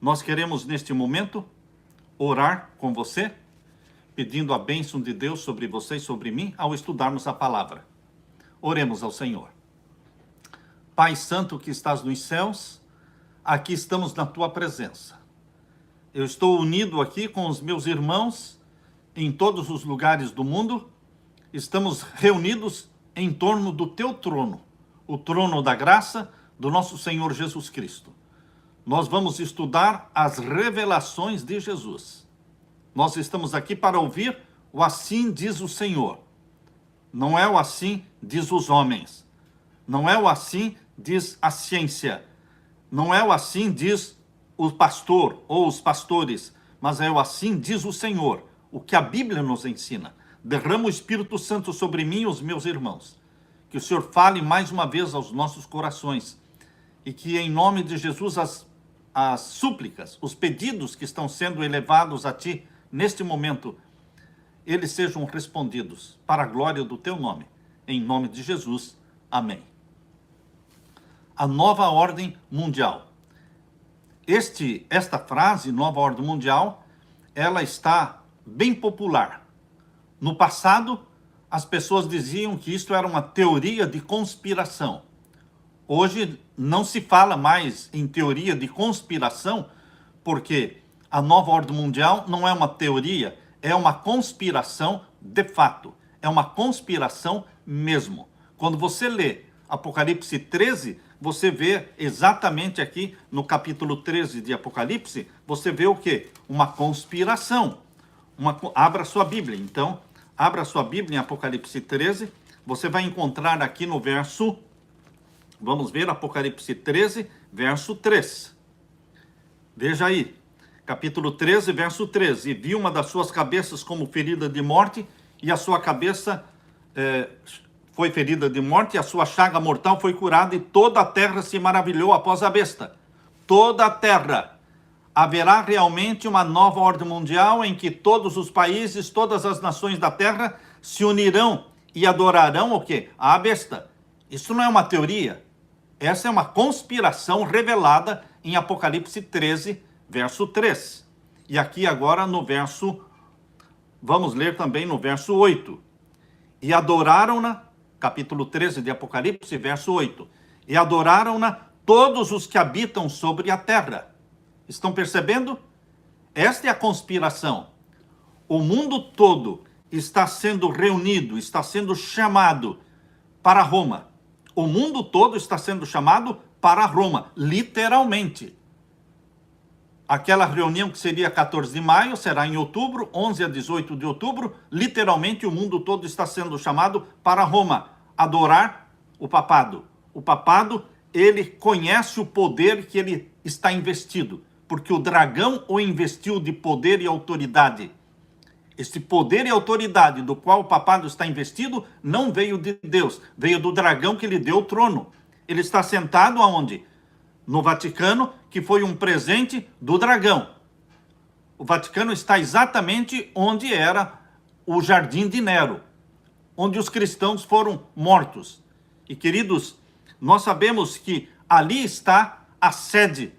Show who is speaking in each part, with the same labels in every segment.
Speaker 1: Nós queremos, neste momento, orar com você, pedindo a bênção de Deus sobre você e sobre mim, ao estudarmos a palavra. Oremos ao Senhor. Pai Santo que estás nos céus, aqui estamos na tua presença. Eu estou unido aqui com os meus irmãos em todos os lugares do mundo. Estamos reunidos em torno do teu trono, o trono da graça do nosso Senhor Jesus Cristo. Nós vamos estudar as revelações de Jesus. Nós estamos aqui para ouvir o assim diz o Senhor. Não é o assim diz os homens. Não é o assim diz a ciência. Não é o assim diz o pastor ou os pastores, mas é o assim diz o Senhor, o que a Bíblia nos ensina. Derrama o Espírito Santo sobre mim e os meus irmãos. Que o Senhor fale mais uma vez aos nossos corações e que em nome de Jesus as súplicas, os pedidos que estão sendo elevados a Ti neste momento, eles sejam respondidos para a glória do Teu nome. Em nome de Jesus. Amém. A nova ordem mundial. Esta frase, nova ordem mundial, ela está bem popular. No passado, as pessoas diziam que isto era uma teoria de conspiração. Hoje não se fala mais em teoria de conspiração, porque a nova ordem mundial não é uma teoria, é uma conspiração de fato. É uma conspiração mesmo. Quando você lê Apocalipse 13, você vê exatamente aqui no capítulo 13 de Apocalipse, você vê o quê? Uma conspiração. Abra sua Bíblia, então. Abra sua Bíblia em Apocalipse 13. Você vai encontrar aqui no verso... Vamos ver Apocalipse 13, verso 3. Veja aí. Capítulo 13, verso 13. E vi uma das suas cabeças como ferida de morte, e a sua cabeça foi ferida de morte, e a sua chaga mortal foi curada, e toda a terra se maravilhou após a besta. Toda a terra. Haverá realmente uma nova ordem mundial em que todos os países, todas as nações da terra se unirão e adorarão o quê? A besta. Isso não é uma teoria. Essa é uma conspiração revelada em Apocalipse 13, verso 3. E aqui agora no verso, vamos ler também no verso 8. E adoraram-na, capítulo 13 de Apocalipse, verso 8. E adoraram-na todos os que habitam sobre a terra. Estão percebendo? Esta é a conspiração. O mundo todo está sendo reunido, está sendo chamado para Roma. O mundo todo está sendo chamado para Roma, literalmente. Aquela reunião que seria 14 de maio, será em outubro, 11 a 18 de outubro, literalmente o mundo todo está sendo chamado para Roma, adorar o papado. O papado, ele conhece o poder que ele está investido, porque o dragão o investiu de poder e autoridade. Este poder e autoridade do qual o papado está investido não veio de Deus, veio do dragão que lhe deu o trono. Ele está sentado aonde? No Vaticano, que foi um presente do dragão. O Vaticano está exatamente onde era o Jardim de Nero, onde os cristãos foram mortos. E queridos, nós sabemos que ali está a sede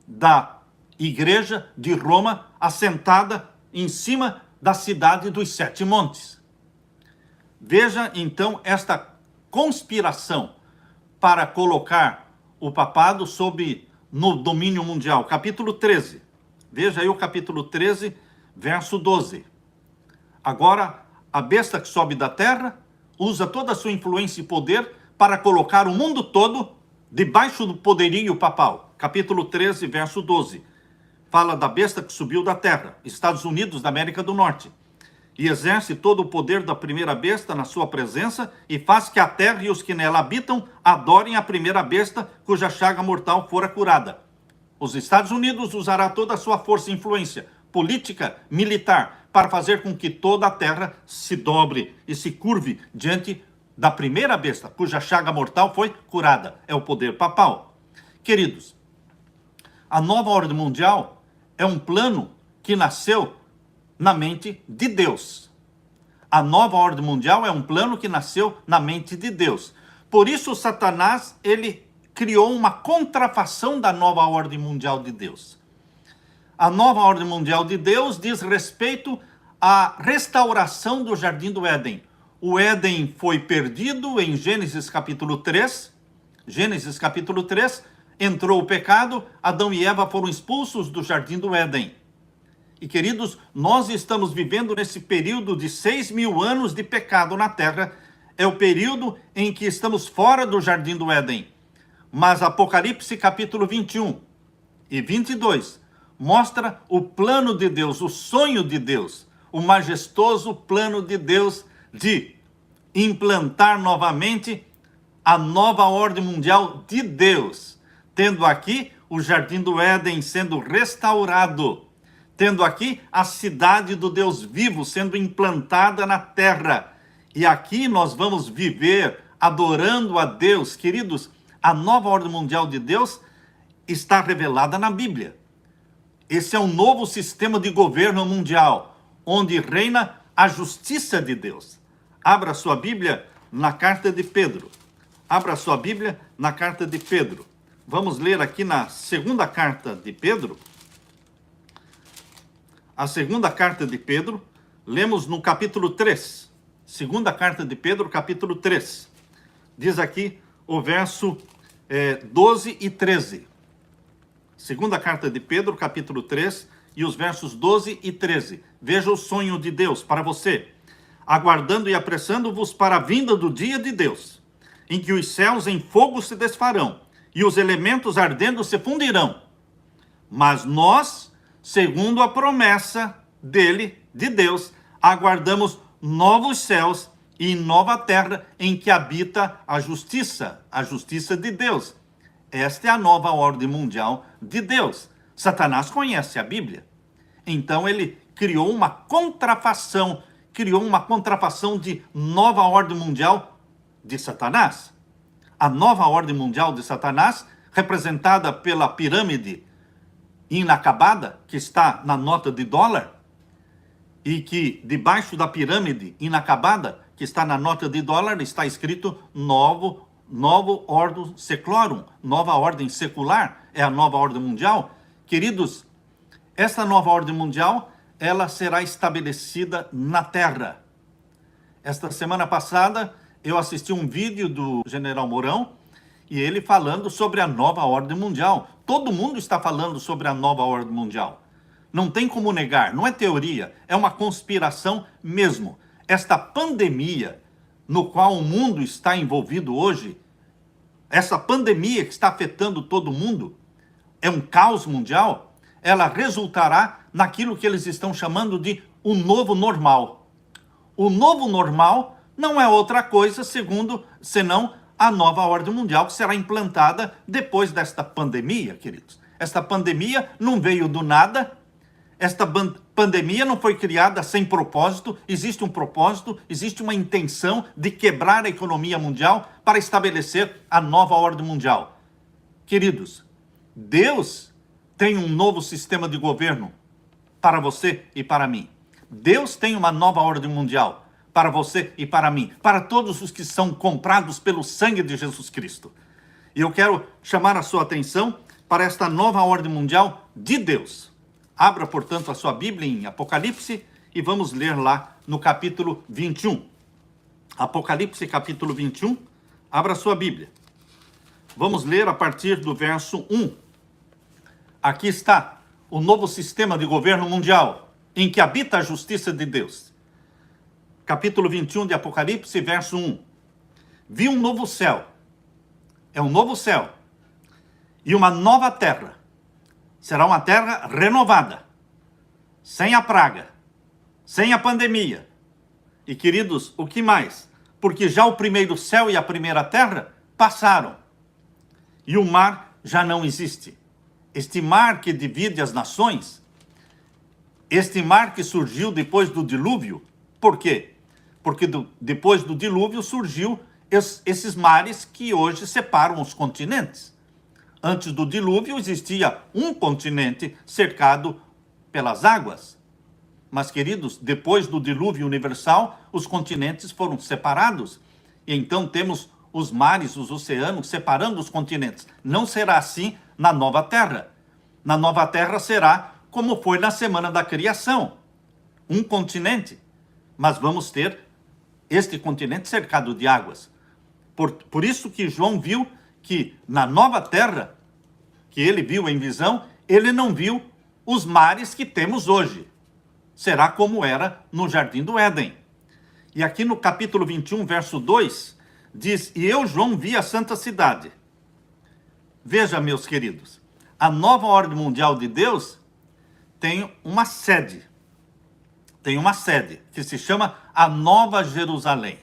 Speaker 1: da Igreja de Roma, assentada em cima da cidade dos Sete Montes. Veja, então, esta conspiração para colocar o papado no domínio mundial. Capítulo 13. Veja aí o capítulo 13, verso 12. Agora, a besta que sobe da terra usa toda a sua influência e poder para colocar o mundo todo debaixo do poderio papal. Capítulo 13, verso 12. Fala da besta que subiu da terra, Estados Unidos da América do Norte, e exerce todo o poder da primeira besta na sua presença e faz que a terra e os que nela habitam adorem a primeira besta cuja chaga mortal fora curada. Os Estados Unidos usará toda a sua força e influência política, militar, para fazer com que toda a terra se dobre e se curve diante da primeira besta cuja chaga mortal foi curada. É o poder papal. Queridos, a nova ordem mundial é um plano que nasceu na mente de Deus. A nova ordem mundial é um plano que nasceu na mente de Deus. Por isso, Satanás, ele criou uma contrafação da nova ordem mundial de Deus. A nova ordem mundial de Deus diz respeito à restauração do Jardim do Éden. O Éden foi perdido em Gênesis capítulo 3. Gênesis capítulo 3, entrou o pecado, Adão e Eva foram expulsos do Jardim do Éden. E queridos, nós estamos vivendo nesse período de 6.000 anos de pecado na Terra. É o período em que estamos fora do Jardim do Éden. Mas Apocalipse capítulo 21 e 22 mostra o plano de Deus, o sonho de Deus, o majestoso plano de Deus de implantar novamente a nova ordem mundial de Deus, tendo aqui o Jardim do Éden sendo restaurado, tendo aqui a cidade do Deus vivo sendo implantada na terra. E aqui nós vamos viver adorando a Deus. Queridos, a nova ordem mundial de Deus está revelada na Bíblia. Esse é um novo sistema de governo mundial, onde reina a justiça de Deus. Abra sua Bíblia na carta de Pedro. Abra sua Bíblia na carta de Pedro. Vamos ler aqui na segunda carta de Pedro. A segunda carta de Pedro, lemos no capítulo 3. Segunda carta de Pedro, capítulo 3. Diz aqui o verso 12 e 13. Segunda carta de Pedro, capítulo 3, e os versos 12 e 13. Veja o sonho de Deus para você. Aguardando e apressando-vos para a vinda do dia de Deus, em que os céus em fogo se desfarão, e os elementos ardendo se fundirão. Mas nós, segundo a promessa dele, de Deus, aguardamos novos céus e nova terra em que habita a justiça de Deus. Esta é a nova ordem mundial de Deus. Satanás conhece a Bíblia. Então ele criou uma contrafação de nova ordem mundial de Satanás. A nova ordem mundial de Satanás, representada pela pirâmide inacabada, que está na nota de dólar, e que debaixo da pirâmide inacabada, que está na nota de dólar, está escrito novo ordem seclorum, nova ordem secular, é a nova ordem mundial. Queridos, esta nova ordem mundial, ela será estabelecida na Terra. Esta semana passada, eu assisti um vídeo do General Mourão, e ele falando sobre a nova ordem mundial. Todo mundo está falando sobre a nova ordem mundial. Não tem como negar, não é teoria, é uma conspiração mesmo. Esta pandemia no qual o mundo está envolvido hoje, essa pandemia que está afetando todo mundo, é um caos mundial, ela resultará naquilo que eles estão chamando de o novo normal. O novo normal não é outra coisa senão a nova ordem mundial que será implantada depois desta pandemia, queridos. Esta pandemia não veio do nada, esta pandemia não foi criada sem propósito, existe um propósito, existe uma intenção de quebrar a economia mundial para estabelecer a nova ordem mundial. Queridos, Deus tem um novo sistema de governo para você e para mim. Deus tem uma nova ordem mundial para você e para mim, para todos os que são comprados pelo sangue de Jesus Cristo. E eu quero chamar a sua atenção para esta nova ordem mundial de Deus. Abra, portanto, a sua Bíblia em Apocalipse e vamos ler lá no capítulo 21. Apocalipse, capítulo 21. Abra a sua Bíblia. Vamos ler a partir do verso 1. Aqui está o novo sistema de governo mundial, em que habita a justiça de Deus. Capítulo 21 de Apocalipse, verso 1. Vi um novo céu. É um novo céu. E uma nova terra. Será uma terra renovada. Sem a praga. Sem a pandemia. E, queridos, o que mais? Porque já o primeiro céu e a primeira terra passaram. E o mar já não existe. Este mar que divide as nações, este mar que surgiu depois do dilúvio, por quê? Porque depois do dilúvio surgiu esses mares que hoje separam os continentes. Antes do dilúvio existia um continente cercado pelas águas. Mas, queridos, depois do dilúvio universal, os continentes foram separados. E então temos os mares, os oceanos separando os continentes. Não será assim na nova terra. Na nova terra será como foi na semana da criação. Um continente, mas vamos ter este continente cercado de águas. Por isso que João viu que na nova terra, que ele viu em visão, ele não viu os mares que temos hoje. Será como era no Jardim do Éden. E aqui no capítulo 21, verso 2, diz: E eu, João, vi a santa cidade. Veja, meus queridos, a nova ordem mundial de Deus tem uma sede. Tem uma sede que se chama a Nova Jerusalém.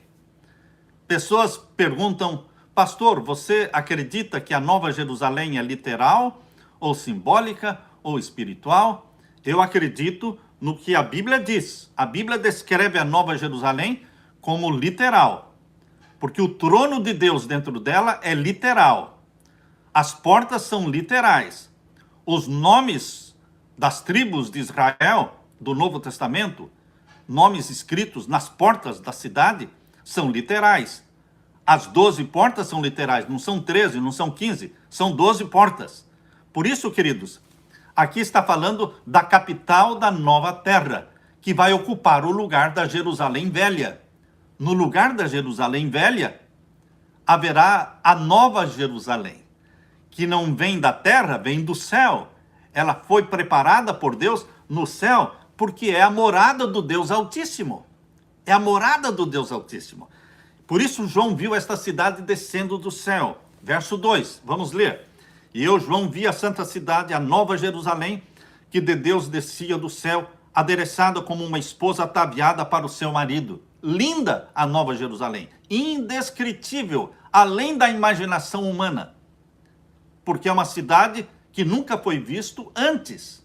Speaker 1: Pessoas perguntam: pastor, você acredita que a Nova Jerusalém é literal, ou simbólica, ou espiritual? Eu acredito no que a Bíblia diz. A Bíblia descreve a Nova Jerusalém como literal, porque o trono de Deus dentro dela é literal. As portas são literais. Os nomes das tribos de Israel, do Novo Testamento, nomes escritos nas portas da cidade, são literais. As 12 portas são literais, não são 13, não são 15, são 12 portas. Por isso, queridos, aqui está falando da capital da nova terra, que vai ocupar o lugar da Jerusalém Velha. No lugar da Jerusalém Velha, haverá a nova Jerusalém, que não vem da terra, vem do céu. Ela foi preparada por Deus no céu, porque é a morada do Deus Altíssimo. É a morada do Deus Altíssimo. Por isso João viu esta cidade descendo do céu. Verso 2, vamos ler. E eu, João, vi a santa cidade, a nova Jerusalém, que de Deus descia do céu, adereçada como uma esposa ataviada para o seu marido. Linda a nova Jerusalém, indescritível, além da imaginação humana. Porque é uma cidade que nunca foi visto antes.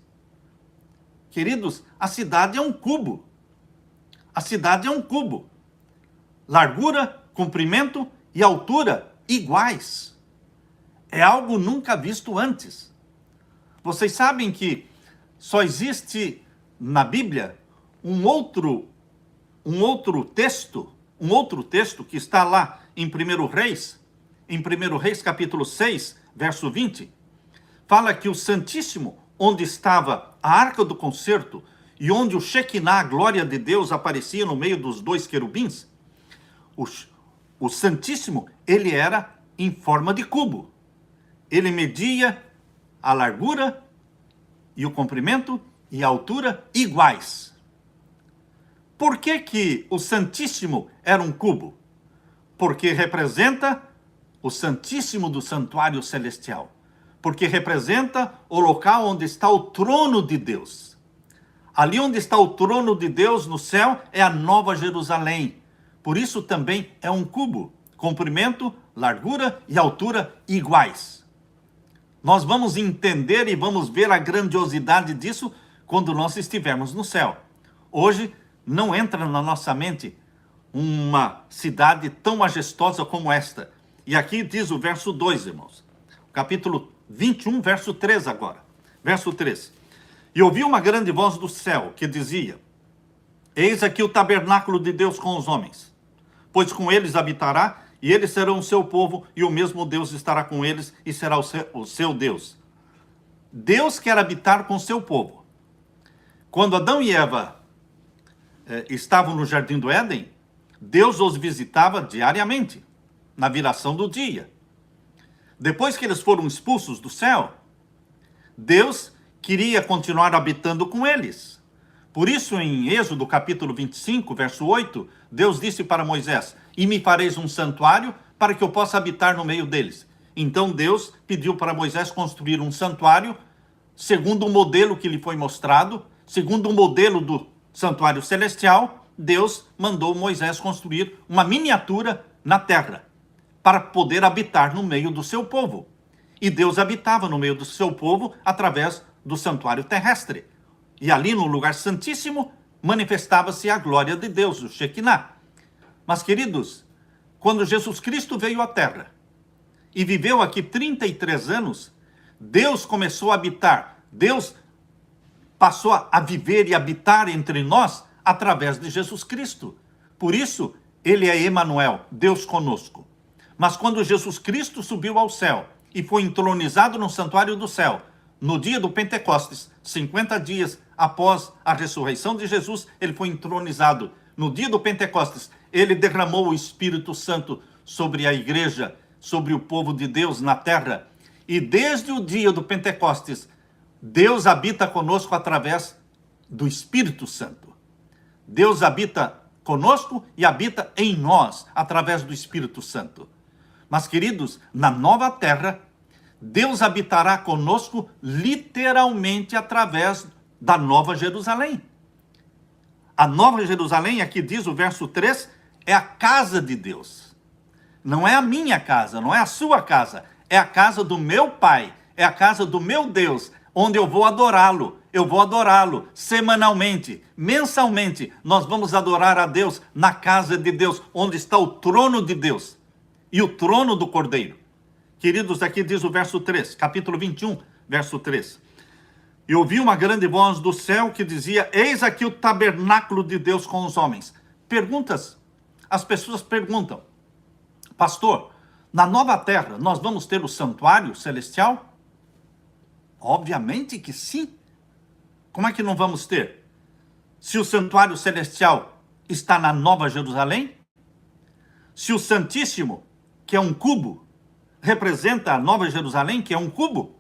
Speaker 1: Queridos, a cidade é um cubo. A cidade é um cubo. Largura, comprimento e altura iguais. É algo nunca visto antes. Vocês sabem que só existe na Bíblia um outro texto que está lá em 1 Reis, capítulo 6, verso 20, fala que o Santíssimo, onde estava a Arca do Concerto e onde o Shekinah, a glória de Deus, aparecia no meio dos dois querubins, o Santíssimo, ele era em forma de cubo. Ele media a largura e o comprimento e a altura iguais. Por que que o Santíssimo era um cubo? Porque representa o Santíssimo do Santuário Celestial. Porque representa o local onde está o trono de Deus. Ali onde está o trono de Deus no céu é a Nova Jerusalém. Por isso também é um cubo, comprimento, largura e altura iguais. Nós vamos entender e vamos ver a grandiosidade disso quando nós estivermos no céu. Hoje não entra na nossa mente uma cidade tão majestosa como esta. E aqui diz o verso 2, irmãos. Capítulo 21, verso 3 agora. Verso 3. E ouvi uma grande voz do céu que dizia: Eis aqui o tabernáculo de Deus com os homens, pois com eles habitará, e eles serão o seu povo, e o mesmo Deus estará com eles, e será o seu Deus. Deus quer habitar com o seu povo. Quando Adão e Eva estavam no Jardim do Éden, Deus os visitava diariamente, na viração do dia. Depois que eles foram expulsos do céu, Deus queria continuar habitando com eles. Por isso, em Êxodo capítulo 25, verso 8, Deus disse para Moisés: E me fareis um santuário para que eu possa habitar no meio deles. Então Deus pediu para Moisés construir um santuário, segundo o modelo que lhe foi mostrado, segundo o modelo do santuário celestial. Deus mandou Moisés construir uma miniatura na terra, para poder habitar no meio do seu povo. E Deus habitava no meio do seu povo através do santuário terrestre. E ali no lugar santíssimo manifestava-se a glória de Deus, o Shekinah. Mas, queridos, quando Jesus Cristo veio à terra e viveu aqui 33 anos, Deus começou a habitar. Deus passou a viver e habitar entre nós através de Jesus Cristo. Por isso, ele é Emanuel, Deus conosco. Mas quando Jesus Cristo subiu ao céu e foi entronizado no santuário do céu, no dia do Pentecostes, 50 dias após a ressurreição de Jesus, ele foi entronizado. No dia do Pentecostes, ele derramou o Espírito Santo sobre a igreja, sobre o povo de Deus na terra. E desde o dia do Pentecostes, Deus habita conosco através do Espírito Santo. Deus habita conosco e habita em nós através do Espírito Santo. Mas, queridos, na nova terra, Deus habitará conosco literalmente através da Nova Jerusalém. A Nova Jerusalém, aqui diz o verso 3, é a casa de Deus. Não é a minha casa, não é a sua casa. É a casa do meu Pai, é a casa do meu Deus, onde eu vou adorá-lo. Eu vou adorá-lo semanalmente, mensalmente. Nós vamos adorar a Deus na casa de Deus, onde está o trono de Deus e o trono do Cordeiro. Queridos, aqui diz o verso 3, capítulo 21, verso 3. E ouvi uma grande voz do céu que dizia: eis aqui o tabernáculo de Deus com os homens. Perguntas. As pessoas perguntam: pastor, na nova terra nós vamos ter o santuário celestial? Obviamente que sim. Como é que não vamos ter? Se o santuário celestial está na Nova Jerusalém? Se o Santíssimo, que é um cubo, representa a Nova Jerusalém, que é um cubo,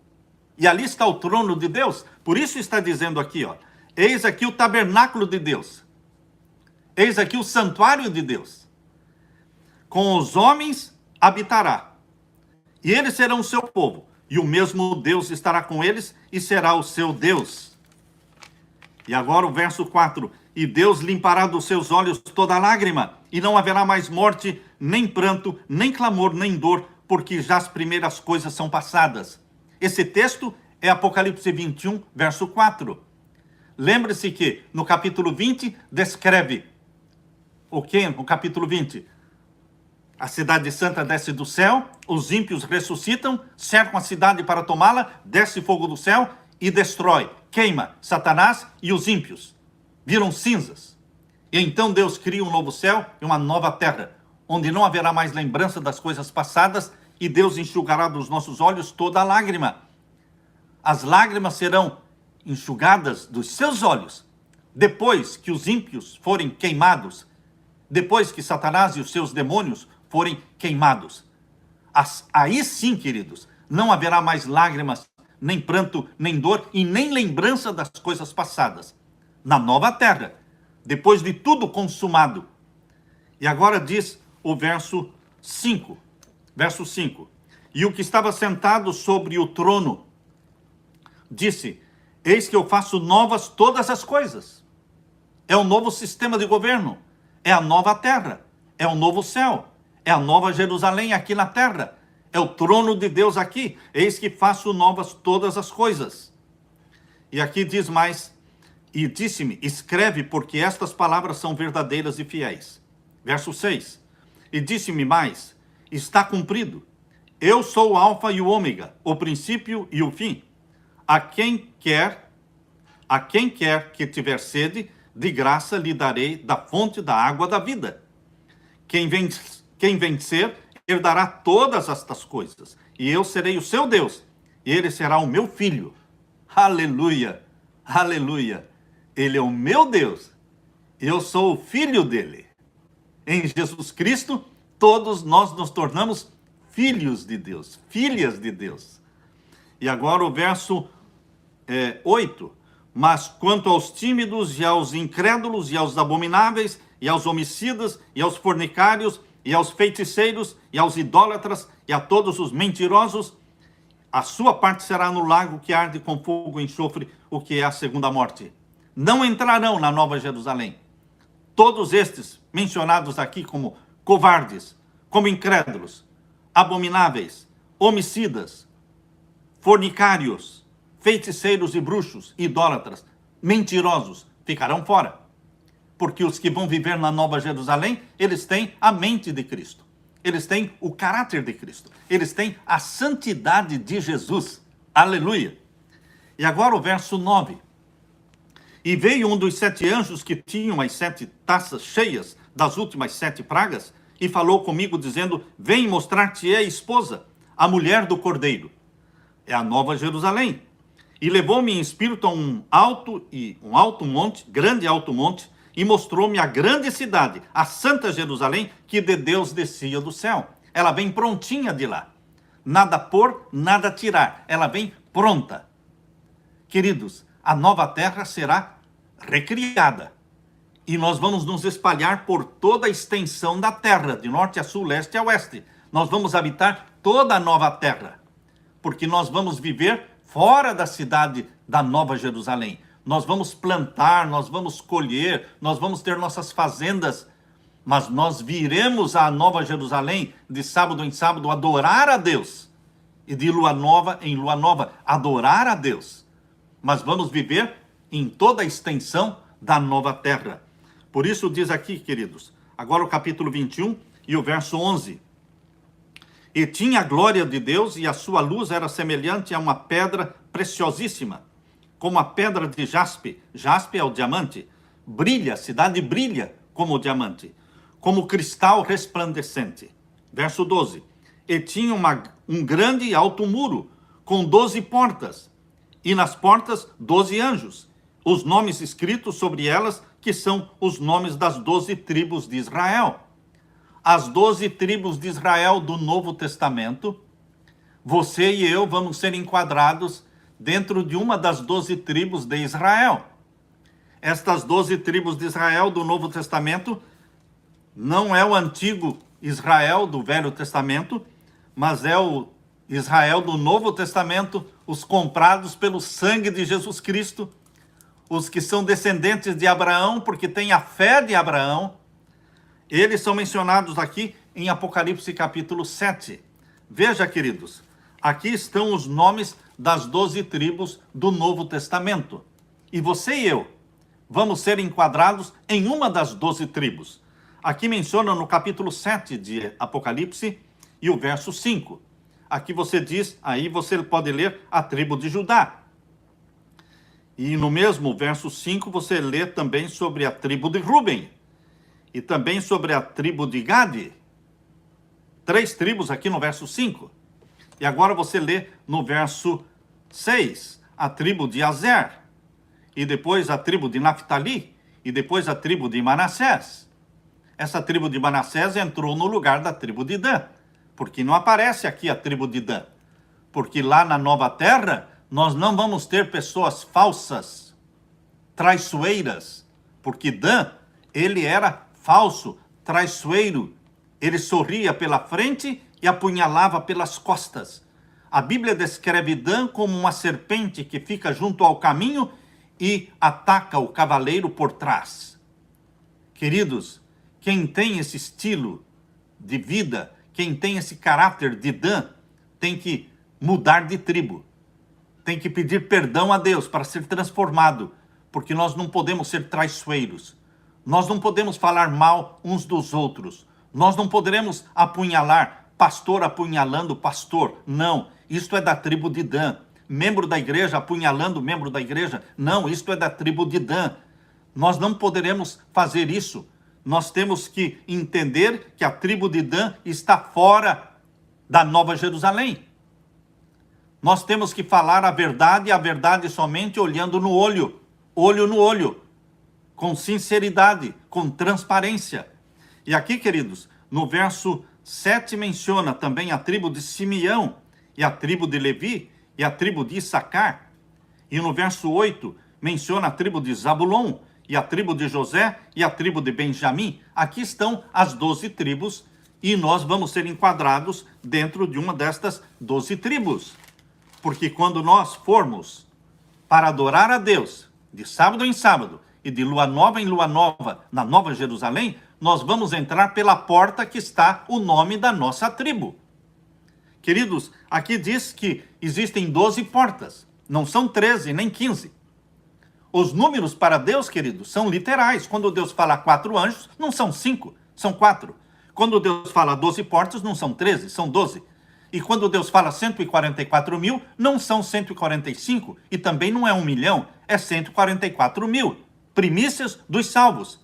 Speaker 1: e ali está o trono de Deus. Por isso está dizendo aqui, ó, eis aqui o tabernáculo de Deus. Eis aqui o santuário de Deus. Com os homens habitará, e eles serão o seu povo, e o mesmo Deus estará com eles, e será o seu Deus. E agora o verso 4, e Deus limpará dos seus olhos toda lágrima, e não haverá mais morte, nem pranto, nem clamor, nem dor, porque já as primeiras coisas são passadas. Esse texto é Apocalipse 21, verso 4. Lembre-se que no capítulo 20 descreve o que? No capítulo 20, a cidade santa desce do céu, os ímpios ressuscitam, cercam a cidade para tomá-la, desce fogo do céu e destrói, queima Satanás e os ímpios. Viram cinzas. E então Deus cria um novo céu e uma nova terra, onde não haverá mais lembrança das coisas passadas, e Deus enxugará dos nossos olhos toda a lágrima. As lágrimas serão enxugadas dos seus olhos, depois que os ímpios forem queimados, depois que Satanás e os seus demônios forem queimados. Aí sim, queridos, não haverá mais lágrimas, nem pranto, nem dor e nem lembrança das coisas passadas. Na nova terra, depois de tudo consumado. E agora diz o verso 5. Verso 5. E o que estava sentado sobre o trono disse: eis que eu faço novas todas as coisas. É um novo sistema de governo. É a nova terra. É o novo céu. É a nova Jerusalém aqui na terra. É o trono de Deus aqui. Eis que faço novas todas as coisas. E aqui diz mais: e disse-me, escreve, porque estas palavras são verdadeiras e fiéis. Verso 6. E disse-me mais, está cumprido. Eu sou o alfa e o ômega, o princípio e o fim. A quem quer que tiver sede, de graça lhe darei da fonte da água da vida. Quem vencer, herdará todas estas coisas, e eu serei o seu Deus, e ele será o meu filho. Aleluia, aleluia. Ele é o meu Deus, eu sou o filho dele. Em Jesus Cristo, todos nós nos tornamos filhos de Deus, filhas de Deus. E agora o verso 8. Mas quanto aos tímidos e aos incrédulos e aos abomináveis e aos homicidas e aos fornicários e aos feiticeiros e aos idólatras e a todos os mentirosos, a sua parte será no lago que arde com fogo e enxofre, o que é a segunda morte. Não entrarão na Nova Jerusalém. Todos estes mencionados aqui como covardes, como incrédulos, abomináveis, homicidas, fornicários, feiticeiros e bruxos, idólatras, mentirosos, ficarão fora. Porque os que vão viver na Nova Jerusalém, eles têm a mente de Cristo. Eles têm o caráter de Cristo. Eles têm a santidade de Jesus. Aleluia. E agora o verso 9. E veio um dos 7 anjos que tinham as 7 taças cheias das últimas 7 pragas, e falou comigo, dizendo: vem mostrar-te a esposa, a mulher do Cordeiro. É a Nova Jerusalém. E levou-me em espírito a um alto monte, grande alto monte, e mostrou-me a grande cidade, a santa Jerusalém, que de Deus descia do céu. Ela vem prontinha de lá. Nada pôr, nada tirar. Ela vem pronta. Queridos, a nova terra será recriada. E nós vamos nos espalhar por toda a extensão da terra, de norte a sul, leste a oeste. Nós vamos habitar toda a nova terra. Porque nós vamos viver fora da cidade da Nova Jerusalém. Nós vamos plantar, nós vamos colher, nós vamos ter nossas fazendas, mas nós viremos à Nova Jerusalém de sábado em sábado adorar a Deus, e de lua nova em lua nova adorar a Deus. Mas vamos viver em toda a extensão da nova terra. Por isso diz aqui, queridos, agora o capítulo 21 e o verso 11. E tinha a glória de Deus, e a sua luz era semelhante a uma pedra preciosíssima, como a pedra de jaspe. Jaspe é o diamante. Brilha, a cidade brilha como o diamante, como cristal resplandecente. Verso 12. E tinha um grande e alto muro, com 12 portas, e nas portas 12 anjos, os nomes escritos sobre elas, que são os nomes das 12 tribos de Israel. As 12 tribos de Israel do Novo Testamento, você e eu vamos ser enquadrados dentro de uma das 12 tribos de Israel. Estas 12 tribos de Israel do Novo Testamento não é o antigo Israel do Velho Testamento, mas é o Israel do Novo Testamento, os comprados pelo sangue de Jesus Cristo, os que são descendentes de Abraão, porque têm a fé de Abraão. Eles são mencionados aqui em Apocalipse capítulo 7. Veja, queridos, aqui estão os nomes das 12 tribos do Novo Testamento. E você e eu vamos ser enquadrados em uma das 12 tribos. Aqui menciona no capítulo 7 de Apocalipse e o verso 5. Aqui você diz, aí você pode ler a tribo de Judá. E no mesmo verso 5 você lê também sobre a tribo de Ruben. E também sobre a tribo de Gade. 3 tribos aqui no verso 5. E agora você lê no verso 6, a tribo de Azer. E depois a tribo de Naftali. E depois a tribo de Manassés. Essa tribo de Manassés entrou no lugar da tribo de Dan. Porque não aparece aqui a tribo de Dan. Porque lá na nova terra, nós não vamos ter pessoas falsas, traiçoeiras. Porque Dan, ele era falso, traiçoeiro. Ele sorria pela frente e apunhalava pelas costas. A Bíblia descreve Dan como uma serpente que fica junto ao caminho e ataca o cavaleiro por trás. Queridos, quem tem esse estilo de vida, quem tem esse caráter de Dan, tem que mudar de tribo. Tem que pedir perdão a Deus para ser transformado, porque nós não podemos ser traiçoeiros. Nós não podemos falar mal uns dos outros. Nós não poderemos apunhalar, pastor apunhalando pastor. Não, isto é da tribo de Dan. Membro da igreja apunhalando membro da igreja. Não, isto é da tribo de Dan. Nós não poderemos fazer isso. Nós temos que entender que a tribo de Dan está fora da Nova Jerusalém. Nós temos que falar a verdade somente olhando no olho no olho, com sinceridade, com transparência. E aqui, queridos, no verso 7 menciona também a tribo de Simeão, e a tribo de Levi, e a tribo de Issacar. E no verso 8 menciona a tribo de Zabulon, e a tribo de José, e a tribo de Benjamim. Aqui estão as 12 tribos, e nós vamos ser enquadrados dentro de uma destas 12 tribos. Porque quando nós formos para adorar a Deus, de sábado em sábado, e de lua nova em lua nova, na Nova Jerusalém, nós vamos entrar pela porta que está o nome da nossa tribo. Queridos, aqui diz que existem 12 portas, não são 13 nem 15. Os números para Deus, queridos, são literais. Quando Deus fala 4 anjos, não são 5, são 4. Quando Deus fala 12 portas, não são 13, são 12. E quando Deus fala 144 mil, não são 145, e também não é 1 milhão, é 144 mil. Primícias dos salvos.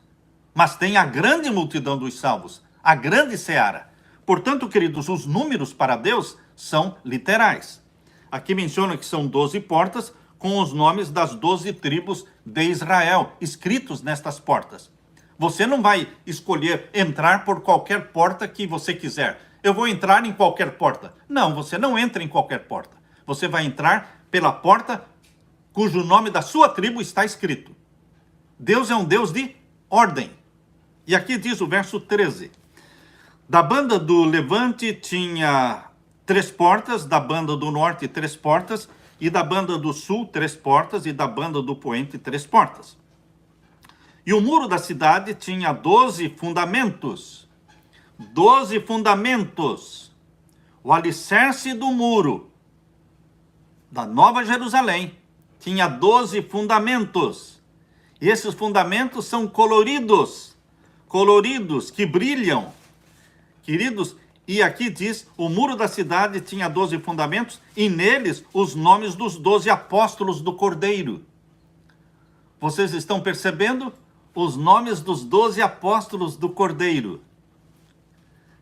Speaker 1: Mas tem a grande multidão dos salvos, a grande seara. Portanto, queridos, os números para Deus são literais. Aqui menciona que são 12 portas com os nomes das 12 tribos de Israel, escritos nestas portas. Você não vai escolher entrar por qualquer porta que você quiser. Eu vou entrar em qualquer porta. Não, você não entra em qualquer porta. Você vai entrar pela porta cujo nome da sua tribo está escrito. Deus é um Deus de ordem. E aqui diz o verso 13. Da banda do levante tinha 3 portas, da banda do norte 3 portas, e da banda do sul 3 portas, e da banda do poente 3 portas. E o muro da cidade tinha 12 fundamentos. 12 fundamentos. O alicerce do muro da Nova Jerusalém tinha 12 fundamentos. E esses fundamentos são coloridos, que brilham. Queridos, e aqui diz, o muro da cidade tinha 12 fundamentos, e neles os nomes dos 12 apóstolos do Cordeiro. Vocês estão percebendo? Os nomes dos 12 apóstolos do Cordeiro.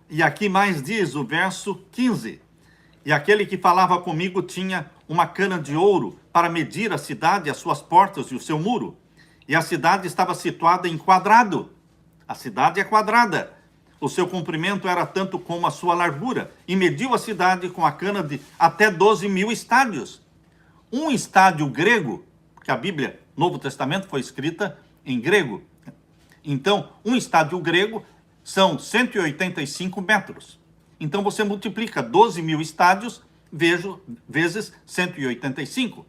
Speaker 1: E aqui mais diz o verso 15. E aquele que falava comigo tinha uma cana de ouro para medir a cidade, as suas portas e o seu muro. E a cidade estava situada em quadrado. A cidade é quadrada. O seu comprimento era tanto como a sua largura. E mediu a cidade com a cana de até 12.000 estádios. Um estádio grego, porque a Bíblia, Novo Testamento, foi escrita em grego. Então, um estádio grego são 185 metros. Então, você multiplica 12.000 estádios vezes 185.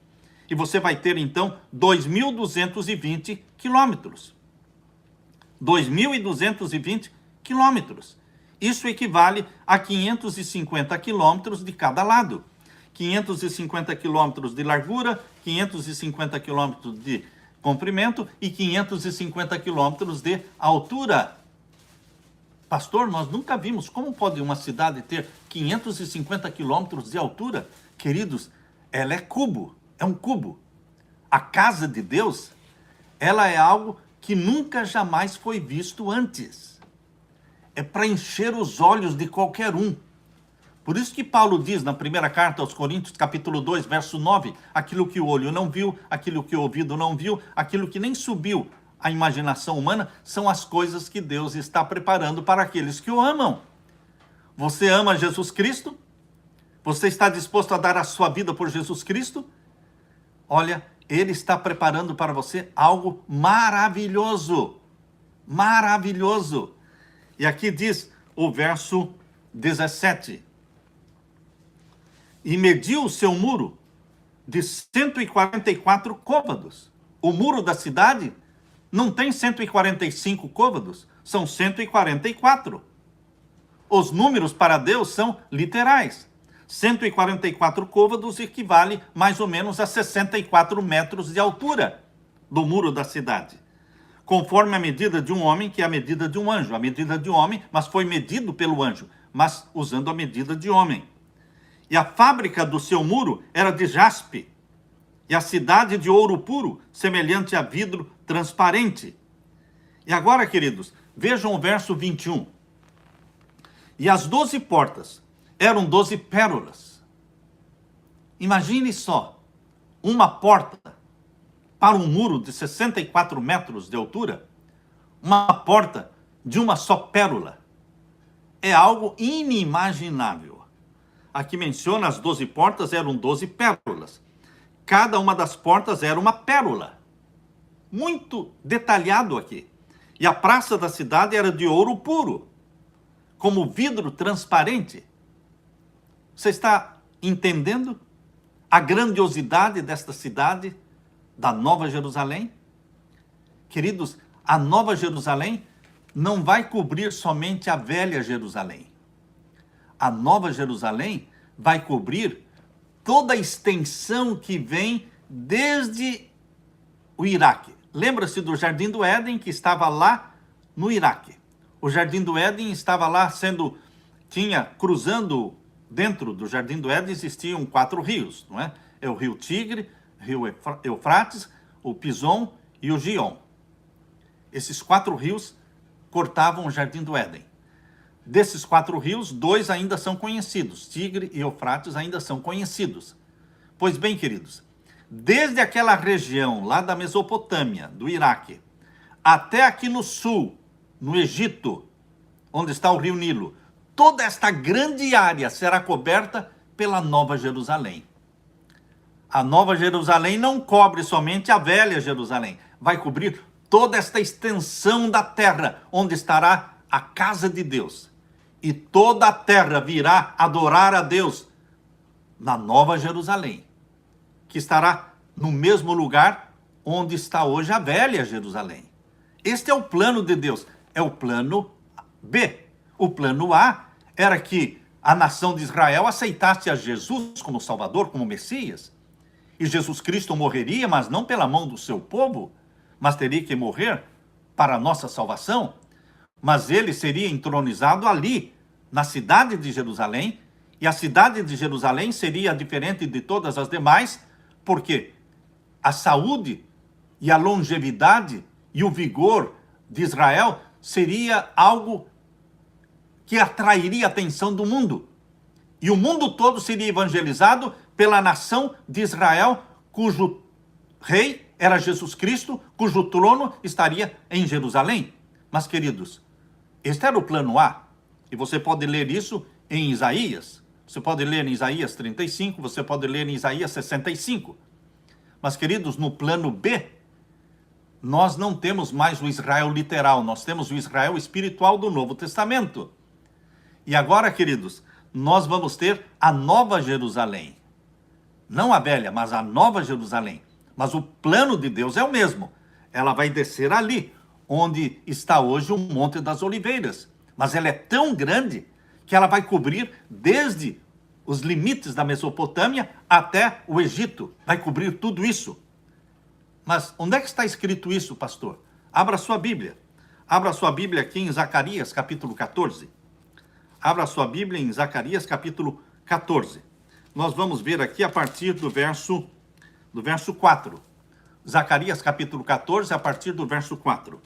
Speaker 1: E você vai ter, então, 2.220 quilômetros. 2.220 quilômetros. Isso equivale a 550 quilômetros de cada lado. 550 quilômetros de largura, 550 quilômetros de comprimento e 550 quilômetros de altura. Pastor, nós nunca vimos como pode uma cidade ter 550 quilômetros de altura. Queridos, ela é cubo, é um cubo. A casa de Deus, ela é algo que nunca jamais foi visto antes. É para encher os olhos de qualquer um. Por isso que Paulo diz na primeira carta aos Coríntios, capítulo 2, verso 9, aquilo que o olho não viu, aquilo que o ouvido não viu, aquilo que nem subiu à imaginação humana, são as coisas que Deus está preparando para aqueles que o amam. Você ama Jesus Cristo? Você está disposto a dar a sua vida por Jesus Cristo? Olha, Ele está preparando para você algo maravilhoso. Maravilhoso. E aqui diz o verso 17. E mediu o seu muro de 144 côvados. O muro da cidade não tem 145 côvados, são 144. Os números para Deus são literais. 144 côvados equivale mais ou menos a 64 metros de altura do muro da cidade. Conforme a medida de um homem, que é a medida de um anjo. A medida de um homem, mas foi medido pelo anjo, mas usando a medida de homem. E a fábrica do seu muro era de jaspe, e a cidade de ouro puro, semelhante a vidro transparente. E agora, queridos, vejam o verso 21. E as 12 portas eram 12 pérolas. Imagine só, uma porta para um muro de 64 metros de altura, uma porta de uma só pérola. É algo inimaginável. Aqui menciona as 12 portas eram 12 pérolas. Cada uma das portas era uma pérola. Muito detalhado aqui. E a praça da cidade era de ouro puro, como vidro transparente. Você está entendendo a grandiosidade desta cidade, da Nova Jerusalém? Queridos, a Nova Jerusalém não vai cobrir somente a velha Jerusalém. A Nova Jerusalém vai cobrir toda a extensão que vem desde o Iraque. Lembra-se do Jardim do Éden, que estava lá no Iraque. O Jardim do Éden estava lá cruzando, dentro do Jardim do Éden existiam 4 rios, não é? É o rio Tigre, rio Eufrates, o Pison e o Gion. Esses 4 rios cortavam o Jardim do Éden. Desses 4 rios, 2 ainda são conhecidos. Tigre e Eufrates ainda são conhecidos. Pois bem, queridos, desde aquela região lá da Mesopotâmia, do Iraque, até aqui no sul, no Egito, onde está o rio Nilo, toda esta grande área será coberta pela Nova Jerusalém. A Nova Jerusalém não cobre somente a velha Jerusalém, vai cobrir toda esta extensão da terra, onde estará a casa de Deus. E toda a terra virá adorar a Deus na Nova Jerusalém, que estará no mesmo lugar onde está hoje a velha Jerusalém. Este é o plano de Deus, é o plano B. O plano A era que a nação de Israel aceitasse a Jesus como Salvador, como Messias. E Jesus Cristo morreria, mas não pela mão do seu povo, mas teria que morrer para a nossa salvação. Mas ele seria entronizado ali, na cidade de Jerusalém, e a cidade de Jerusalém seria diferente de todas as demais, porque a saúde e a longevidade e o vigor de Israel seria algo que atrairia a atenção do mundo. E o mundo todo seria evangelizado pela nação de Israel, cujo rei era Jesus Cristo, cujo trono estaria em Jerusalém. Mas, queridos, este era o plano A. E você pode ler isso em Isaías. Você pode ler em Isaías 35, você pode ler em Isaías 65. Mas, queridos, no plano B, nós não temos mais o Israel literal, nós temos o Israel espiritual do Novo Testamento. E agora, queridos, nós vamos ter a Nova Jerusalém. Não a velha, mas a Nova Jerusalém. Mas o plano de Deus é o mesmo. Ela vai descer ali, onde está hoje o Monte das Oliveiras. Mas ela é tão grande que ela vai cobrir desde os limites da Mesopotâmia até o Egito. Vai cobrir tudo isso. Mas onde é que está escrito isso, pastor? Abra sua Bíblia. Abra sua Bíblia aqui em Zacarias, capítulo 14. Abra sua Bíblia em Zacarias, capítulo 14. Nós vamos ver aqui a partir do verso 4. Zacarias, capítulo 14, a partir do verso 4.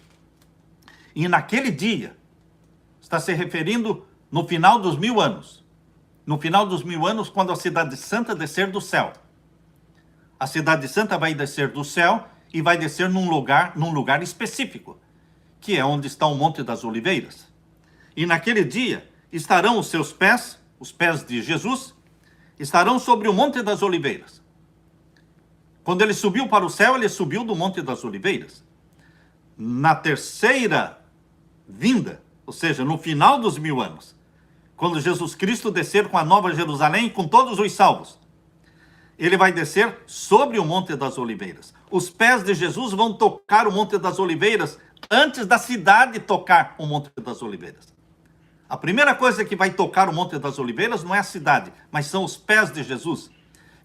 Speaker 1: E naquele dia, está se referindo no final dos 1000 anos. No final dos 1000 anos, quando a cidade santa descer do céu. A cidade santa vai descer do céu e vai descer num lugar específico, que é onde está o Monte das Oliveiras. E naquele dia estarão os seus pés, os pés de Jesus, estarão sobre o Monte das Oliveiras. Quando ele subiu para o céu, ele subiu do Monte das Oliveiras. Na terceira vinda, ou seja, no final dos 1000 anos, quando Jesus Cristo descer com a Nova Jerusalém, com todos os salvos, ele vai descer sobre o Monte das Oliveiras. Os pés de Jesus vão tocar o Monte das Oliveiras antes da cidade tocar o Monte das Oliveiras. A primeira coisa que vai tocar o Monte das Oliveiras não é a cidade, mas são os pés de Jesus.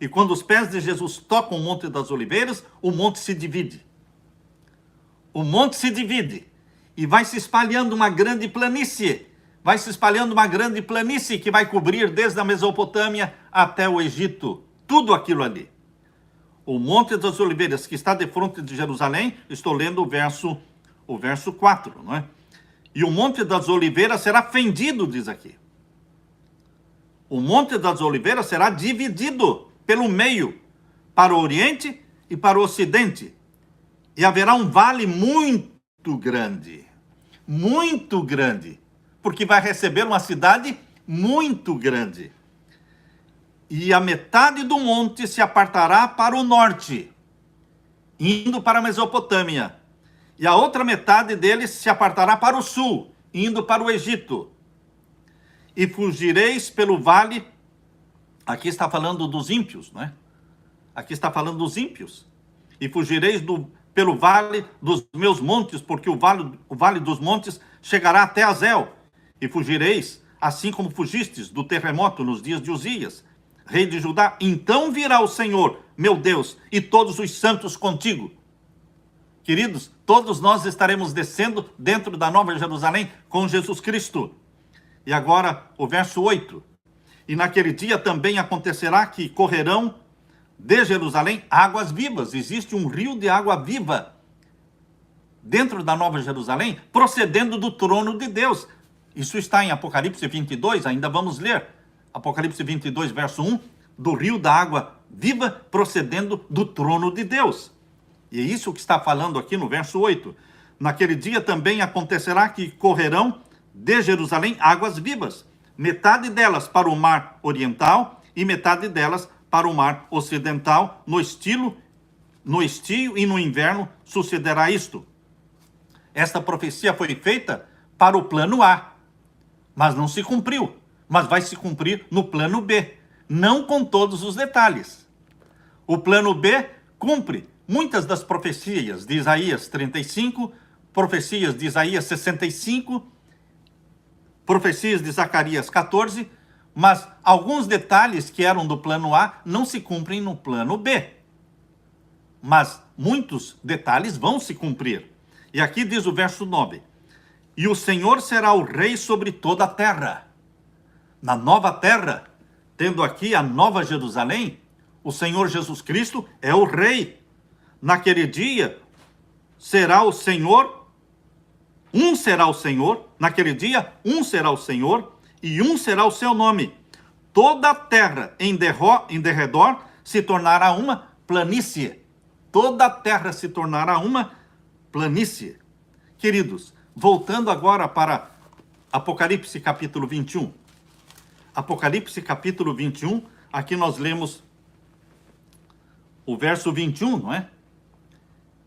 Speaker 1: E quando os pés de Jesus tocam o Monte das Oliveiras, o monte se divide. O monte se divide e vai se espalhando uma grande planície. Vai se espalhando uma grande planície que vai cobrir desde a Mesopotâmia até o Egito. Tudo aquilo ali. O Monte das Oliveiras, que está de frente de Jerusalém, estou lendo o verso 4, não é? E o Monte das Oliveiras será fendido, diz aqui. O Monte das Oliveiras será dividido pelo meio, para o Oriente e para o Ocidente. E haverá um vale muito grande, porque vai receber uma cidade muito grande. E a metade do monte se apartará para o norte, indo para a Mesopotâmia. E a outra metade dele se apartará para o sul, indo para o Egito. E fugireis pelo vale. Aqui está falando dos ímpios, não é? Aqui está falando dos ímpios. E fugireis pelo vale dos meus montes, porque o vale dos montes chegará até Azel. E fugireis, assim como fugistes do terremoto nos dias de Uzias, rei de Judá. Então virá o Senhor, meu Deus, e todos os santos contigo. Queridos, todos nós estaremos descendo dentro da Nova Jerusalém com Jesus Cristo. E agora, o verso 8. E naquele dia também acontecerá que correrão de Jerusalém águas vivas. Existe um rio de água viva dentro da Nova Jerusalém, procedendo do trono de Deus. Isso está em Apocalipse 22, ainda vamos ler. Apocalipse 22, verso 1, do rio da água viva procedendo do trono de Deus. E é isso que está falando aqui no verso 8. Naquele dia também acontecerá que correrão de Jerusalém águas vivas, metade delas para o mar oriental e metade delas para o mar ocidental. No estio e no inverno sucederá isto. Esta profecia foi feita para o plano A, mas não se cumpriu. Mas vai se cumprir no plano B, não com todos os detalhes. O plano B cumpre muitas das profecias de Isaías 35, profecias de Isaías 65, profecias de Zacarias 14, mas alguns detalhes que eram do plano A não se cumprem no plano B. Mas muitos detalhes vão se cumprir. E aqui diz o verso 9: e o Senhor será o rei sobre toda a terra. Na nova terra, tendo aqui a nova Jerusalém, o Senhor Jesus Cristo é o rei. Naquele dia será o Senhor, um será o Senhor, naquele dia um será o Senhor e um será o seu nome. Toda a terra em derredor se tornará uma planície. Toda a terra se tornará uma planície. Queridos, voltando agora para Apocalipse capítulo 21. Apocalipse capítulo 21, aqui nós lemos o verso 21, não é?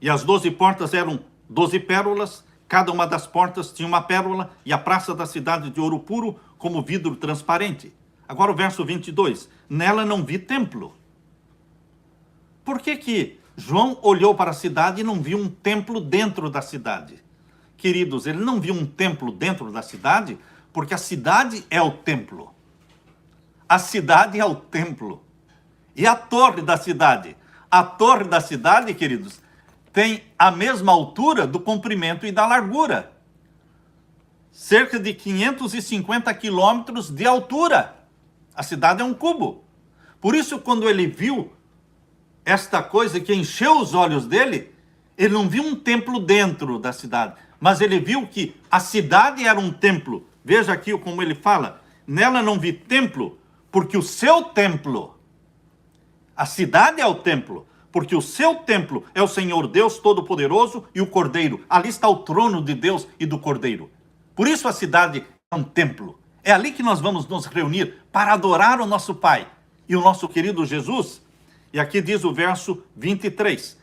Speaker 1: E as 12 portas eram 12 pérolas, cada uma das portas tinha uma pérola, e a praça da cidade de ouro puro como vidro transparente. Agora o verso 22, nela não vi templo. Por que João olhou para a cidade e não viu um templo dentro da cidade? Queridos, ele não viu um templo dentro da cidade, porque a cidade é o templo. A cidade é o templo. E a torre da cidade? A torre da cidade, queridos, tem a mesma altura do comprimento e da largura. Cerca de 550 quilômetros de altura. A cidade é um cubo. Por isso, quando ele viu esta coisa que encheu os olhos dele, ele não viu um templo dentro da cidade, mas ele viu que a cidade era um templo. Veja aqui como ele fala: nela não vi templo, porque o seu templo, a cidade é o templo, porque o seu templo é o Senhor Deus Todo-Poderoso e o Cordeiro. Ali está o trono de Deus e do Cordeiro. Por isso a cidade é um templo. É ali que nós vamos nos reunir para adorar o nosso Pai e o nosso querido Jesus. E aqui diz o verso 23.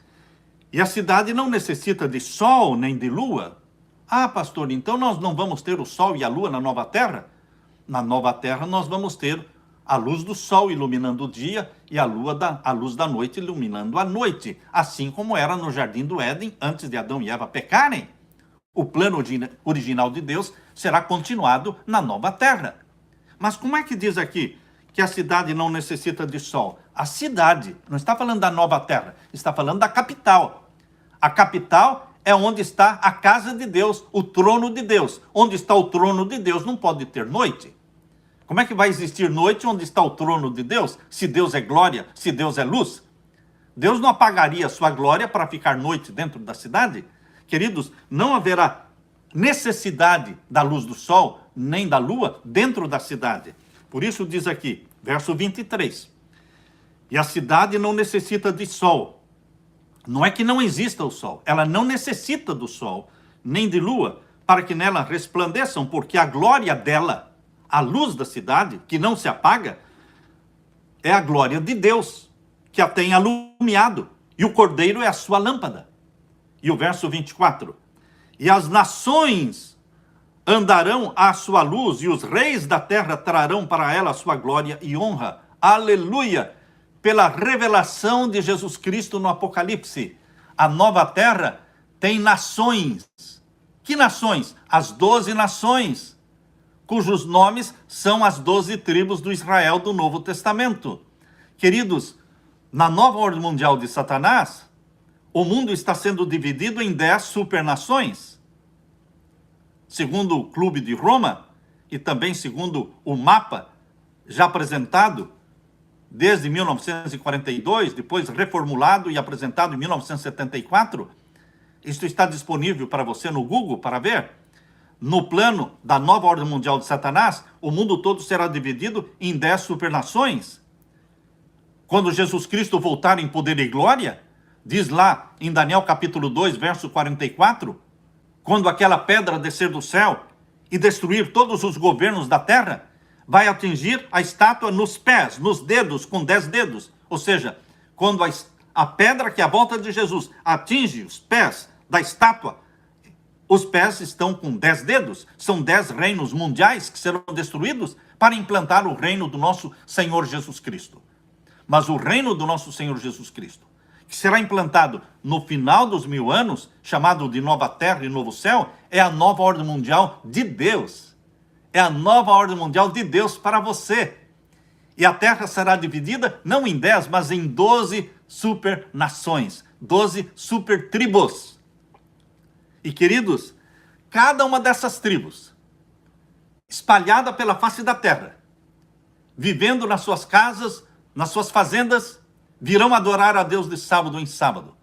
Speaker 1: E a cidade não necessita de sol nem de lua. Ah, pastor, então nós não vamos ter o sol e a lua na nova terra? Na nova terra nós vamos ter a luz do sol iluminando o dia e a luz da noite iluminando a noite, assim como era no jardim do Éden antes de Adão e Eva pecarem. O plano original de Deus será continuado na nova terra. Mas como é que diz aqui que a cidade não necessita de sol? A cidade, não está falando da nova terra, está falando da capital. A capital é onde está a casa de Deus, o trono de Deus. Onde está o trono de Deus não pode ter noite. Como é que vai existir noite onde está o trono de Deus? Se Deus é glória, se Deus é luz? Deus não apagaria a sua glória para ficar noite dentro da cidade? Queridos, não haverá necessidade da luz do sol, nem da lua, dentro da cidade. Por isso diz aqui, verso 23. E a cidade não necessita de sol. Não é que não exista o sol. Ela não necessita do sol, nem de lua, para que nela resplandeçam, porque a glória dela, a luz da cidade, que não se apaga, é a glória de Deus, que a tem alumiado, e o Cordeiro é a sua lâmpada. E o verso 24. E as nações andarão à sua luz, e os reis da terra trarão para ela a sua glória e honra. Aleluia! Pela revelação de Jesus Cristo no Apocalipse, a nova terra tem nações. Que nações? As 12 nações, cujos nomes são as 12 tribos do Israel do Novo Testamento. Queridos, na nova ordem mundial de Satanás, o mundo está sendo dividido em 10 supernações. Segundo o Clube de Roma, e também segundo o mapa já apresentado desde 1942, depois reformulado e apresentado em 1974, isto está disponível para você no Google para ver. No plano da nova ordem mundial de Satanás, o mundo todo será dividido em 10 supernações. quando Jesus Cristo voltar em poder e glória, diz lá em Daniel capítulo 2, verso 44, quando aquela pedra descer do céu e destruir todos os governos da terra, vai atingir a estátua nos pés, nos dedos, com 10 dedos. Ou seja, quando a pedra que é a volta de Jesus atinge os pés da estátua, os pés estão com 10 dedos. São 10 reinos mundiais que serão destruídos para implantar o reino do nosso Senhor Jesus Cristo. Mas o reino do nosso Senhor Jesus Cristo, que será implantado no final dos 1000 anos, chamado de nova terra e novo céu, é a nova ordem mundial de Deus. É a nova ordem mundial de Deus para você. E a terra será dividida não em 10, mas em 12 super nações, 12 super tribos. E queridos, cada uma dessas tribos, espalhada pela face da terra, vivendo nas suas casas, nas suas fazendas, virão adorar a Deus de sábado em sábado.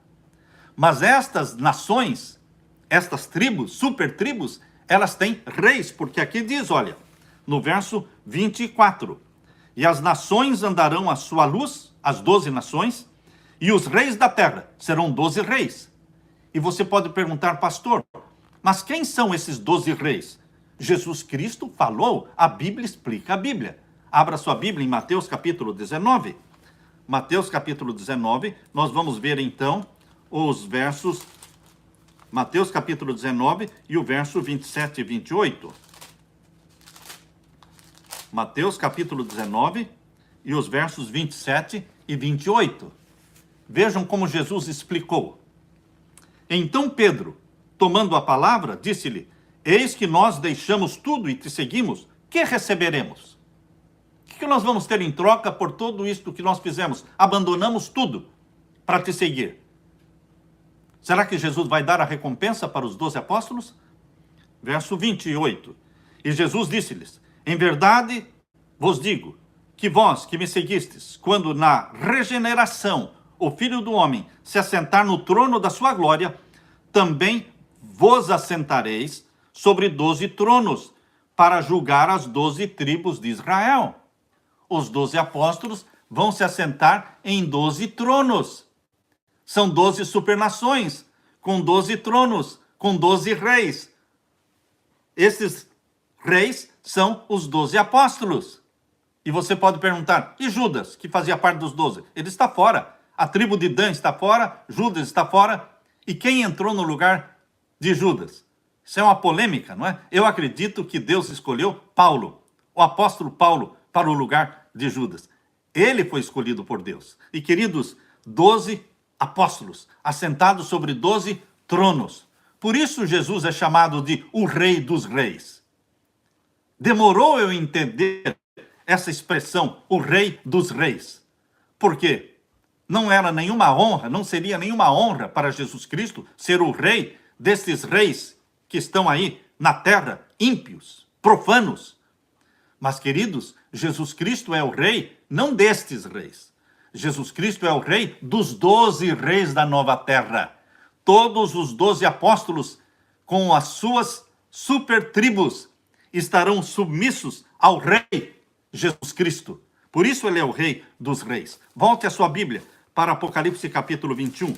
Speaker 1: Mas estas nações, estas tribos, super tribos, elas têm reis, porque aqui diz, olha, no verso 24, e as nações andarão à sua luz, as 12 nações, e os reis da terra serão 12 reis. E você pode perguntar, pastor, mas quem são esses 12 reis? Jesus Cristo falou, a Bíblia explica a Bíblia. Abra sua Bíblia em Mateus capítulo 19. Mateus capítulo 19, nós vamos ver então os versos, Mateus capítulo 19 e o verso 27 e 28. Mateus capítulo 19 e os versos 27 e 28. Vejam como Jesus explicou. Então Pedro, tomando a palavra, disse-lhe, eis que nós deixamos tudo e te seguimos, que receberemos? O que nós vamos ter em troca por tudo isto que nós fizemos? Abandonamos tudo para te seguir. Será que Jesus vai dar a recompensa para os 12 apóstolos? Verso 28. E Jesus disse-lhes, em verdade vos digo, que vós que me seguistes, quando na regeneração o Filho do Homem se assentar no trono da sua glória, também vos assentareis sobre 12 tronos, para julgar as 12 tribos de Israel. Os 12 apóstolos vão se assentar em 12 tronos. São 12 supernações, com 12 tronos, com 12 reis. Esses reis são os 12 apóstolos. E você pode perguntar, e Judas, que fazia parte dos 12? Ele está fora. A tribo de Dan está fora, Judas está fora. E quem entrou no lugar de Judas? Isso é uma polêmica, não é? Eu acredito que Deus escolheu Paulo, o apóstolo Paulo, para o lugar de Judas. Ele foi escolhido por Deus. E queridos, 12 apóstolos, assentados sobre 12 tronos. Por isso Jesus é chamado de o Rei dos Reis. Demorou eu entender essa expressão, o Rei dos Reis. Por quê? Não era nenhuma honra, não seria nenhuma honra para Jesus Cristo ser o rei desses reis que estão aí na terra, ímpios, profanos. Mas, queridos, Jesus Cristo é o rei não destes reis. Jesus Cristo é o rei dos 12 reis da nova terra. Todos os 12 apóstolos, com as suas super tribos, estarão submissos ao rei Jesus Cristo. Por isso ele é o rei dos reis. Volte a sua Bíblia para Apocalipse capítulo 21.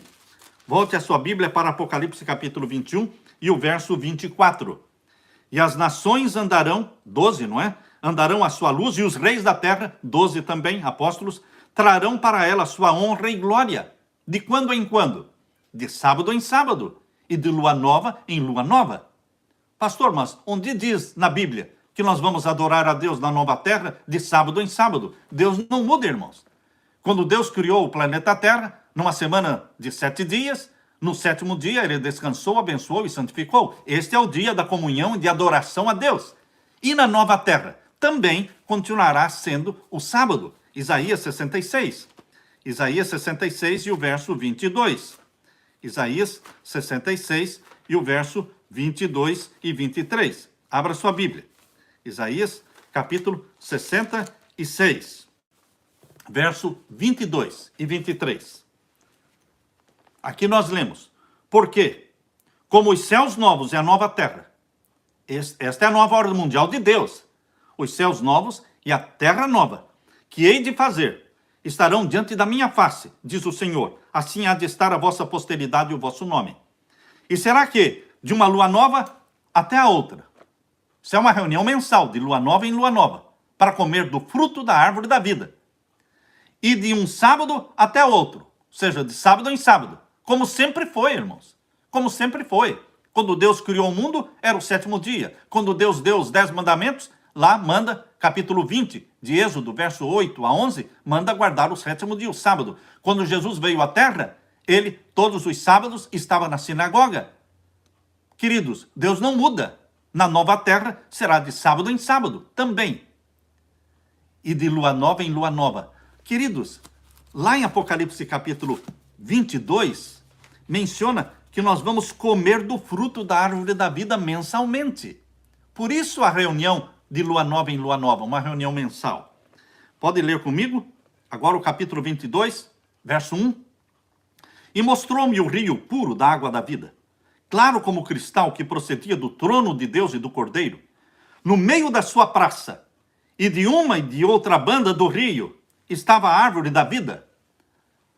Speaker 1: Volte a sua Bíblia para Apocalipse capítulo 21 e o verso 24. E as nações andarão, 12, não é? Andarão à sua luz, e os reis da terra, 12 também, apóstolos, trarão para ela sua honra e glória. De quando em quando? De sábado em sábado. E de lua nova em lua nova. Pastor, mas onde diz na Bíblia que nós vamos adorar a Deus na nova terra de sábado em sábado? Deus não muda, irmãos. Quando Deus criou o planeta Terra, numa semana de 7 dias, no 7º dia ele descansou, abençoou e santificou. Este é o dia da comunhão e de adoração a Deus. E na nova terra também continuará sendo o sábado. Isaías 66. Isaías 66 e o verso 22. Isaías 66 e o verso 22 e 23. Abra sua Bíblia. Isaías capítulo 66. Verso 22 e 23. Aqui nós lemos, porque como os céus novos e a nova terra, esta é a nova ordem mundial de Deus, os céus novos e a terra nova, que hei de fazer, estarão diante da minha face, diz o Senhor. Assim há de estar a vossa posteridade e o vosso nome. E será que de uma lua nova até a outra? Isso é uma reunião mensal, de lua nova em lua nova, para comer do fruto da árvore da vida. E de um sábado até outro, ou seja, de sábado em sábado, como sempre foi, irmãos. Como sempre foi. Quando Deus criou o mundo, era o 7º dia. Quando Deus deu os 10 mandamentos, lá manda, capítulo 20 de Êxodo, verso 8 a 11, manda guardar o 7º dia, o sábado. Quando Jesus veio à terra, ele, todos os sábados, estava na sinagoga. Queridos, Deus não muda. Na nova terra, será de sábado em sábado, também. E de lua nova em lua nova. Queridos, lá em Apocalipse, capítulo 22, menciona que nós vamos comer do fruto da árvore da vida mensalmente. Por isso a reunião de lua nova em lua nova, uma reunião mensal. Pode ler comigo? Agora o capítulo 22, verso 1. E mostrou-me o rio puro da água da vida, claro como cristal, que procedia do trono de Deus e do Cordeiro. No meio da sua praça, e de uma e de outra banda do rio, estava a árvore da vida.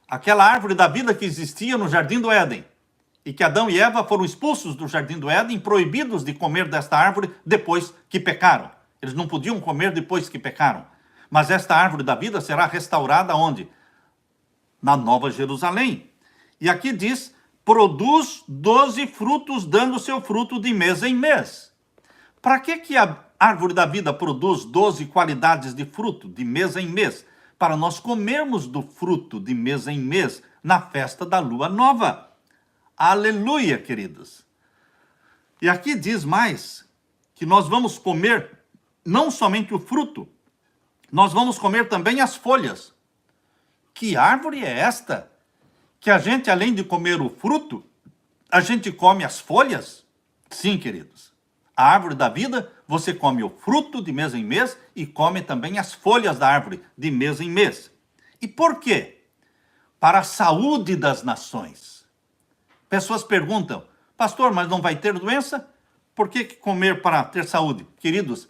Speaker 1: Aquela árvore da vida que existia no Jardim do Éden. E que Adão e Eva foram expulsos do Jardim do Éden, proibidos de comer desta árvore depois que pecaram. Eles não podiam comer depois que pecaram. Mas esta árvore da vida será restaurada onde? Na Nova Jerusalém. E aqui diz, produz 12 frutos, dando seu fruto de mês em mês. Para que a árvore da vida produz 12 qualidades de fruto, de mês em mês? Para nós comermos do fruto de mês em mês, na festa da lua nova. Aleluia, queridos. E aqui diz mais, que nós vamos comer não somente o fruto, nós vamos comer também as folhas. Que árvore é esta? Que a gente, além de comer o fruto, a gente come as folhas? Sim, queridos. A árvore da vida, você come o fruto de mês em mês e come também as folhas da árvore de mês em mês. E por quê? Para a saúde das nações. Pessoas perguntam, pastor, mas não vai ter doença? Por que comer para ter saúde? Queridos,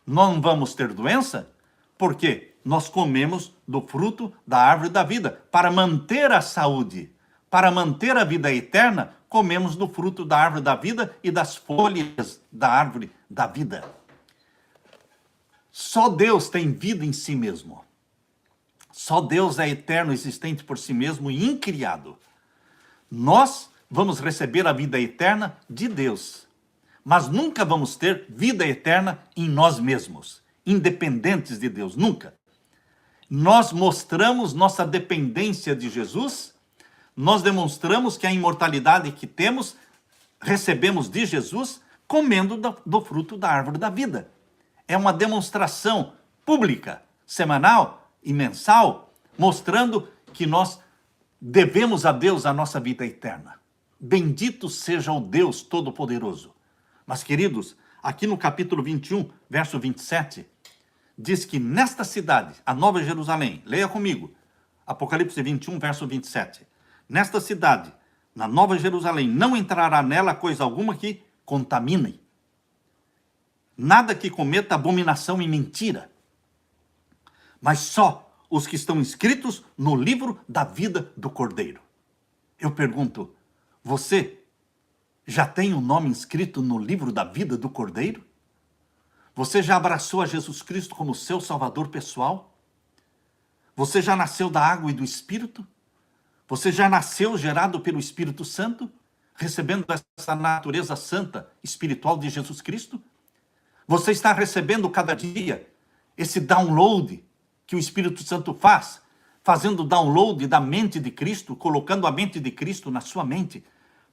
Speaker 1: não vamos ter doença porque nós comemos do fruto da árvore da vida. Para manter a saúde, para manter a vida eterna, comemos do fruto da árvore da vida e das folhas da árvore da vida. Só Deus tem vida em si mesmo. Só Deus é eterno, existente por si mesmo e incriado. Nós vamos receber a vida eterna de Deus, mas nunca vamos ter vida eterna em nós mesmos, independentes de Deus, nunca. Nós mostramos nossa dependência de Jesus, nós demonstramos que a imortalidade que temos, recebemos de Jesus, comendo do fruto da árvore da vida. É uma demonstração pública, semanal e mensal, mostrando que nós devemos a Deus a nossa vida eterna. Bendito seja o Deus Todo-Poderoso. Mas, queridos, aqui no capítulo 21, verso 27, diz que nesta cidade, a Nova Jerusalém, leia comigo, Apocalipse 21, verso 27. Nesta cidade, na Nova Jerusalém, não entrará nela coisa alguma que contamine. Nada que cometa abominação e mentira. Mas só os que estão inscritos no livro da vida do Cordeiro. Eu pergunto, você já tem o nome inscrito no livro da vida do Cordeiro? Você já abraçou a Jesus Cristo como seu Salvador pessoal? Você já nasceu da água e do Espírito? Você já nasceu gerado pelo Espírito Santo, recebendo essa natureza santa, espiritual de Jesus Cristo? Você está recebendo cada dia esse download que o Espírito Santo faz, fazendo download da mente de Cristo, colocando a mente de Cristo na sua mente,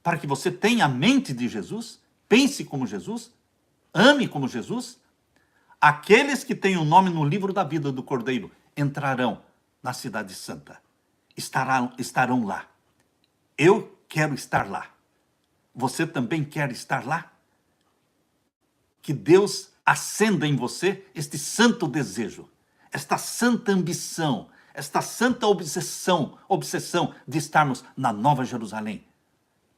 Speaker 1: para que você tenha a mente de Jesus, pense como Jesus, ame como Jesus. Aqueles que têm o nome no livro da vida do Cordeiro entrarão na Cidade Santa, estarão lá. Eu quero estar lá. Você também quer estar lá? Que Deus acenda em você este santo desejo, esta santa ambição, esta santa obsessão de estarmos na Nova Jerusalém.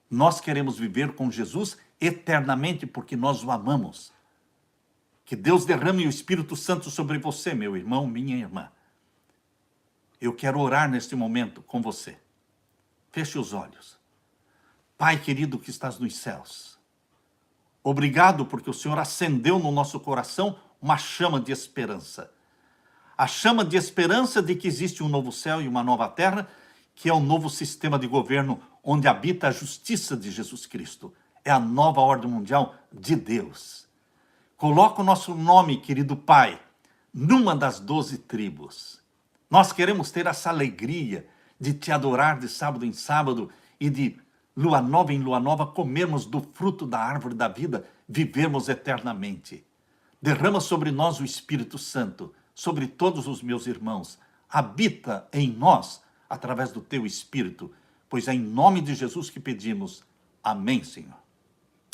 Speaker 1: Nós queremos viver com Jesus eternamente porque nós o amamos. Que Deus derrame o Espírito Santo sobre você, meu irmão, minha irmã. Eu quero orar neste momento com você. Feche os olhos. Pai querido que estás nos céus, obrigado porque o Senhor acendeu no nosso coração uma chama de esperança. A chama de esperança de que existe um novo céu e uma nova terra, que é um novo sistema de governo onde habita a justiça de Jesus Cristo. É a nova ordem mundial de Deus. Coloca o nosso nome, querido Pai, numa das 12 tribos. Nós queremos ter essa alegria de te adorar de sábado em sábado e de lua nova em lua nova comermos do fruto da árvore da vida, vivermos eternamente. Derrama sobre nós o Espírito Santo, sobre todos os meus irmãos. Habita em nós através do teu Espírito, pois é em nome de Jesus que pedimos. Amém, Senhor.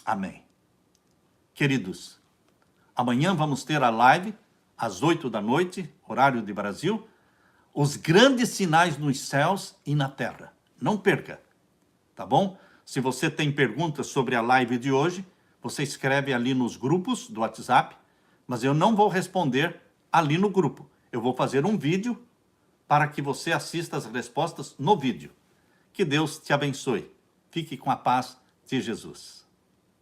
Speaker 1: Amém. Queridos, amanhã vamos ter a live às 8 da noite, horário de Brasil, os grandes sinais nos céus e na terra. Não perca, tá bom? Se você tem perguntas sobre a live de hoje, você escreve ali nos grupos do WhatsApp, mas eu não vou responder ali no grupo. Eu vou fazer um vídeo para que você assista as respostas no vídeo. Que Deus te abençoe. Fique com a paz de Jesus.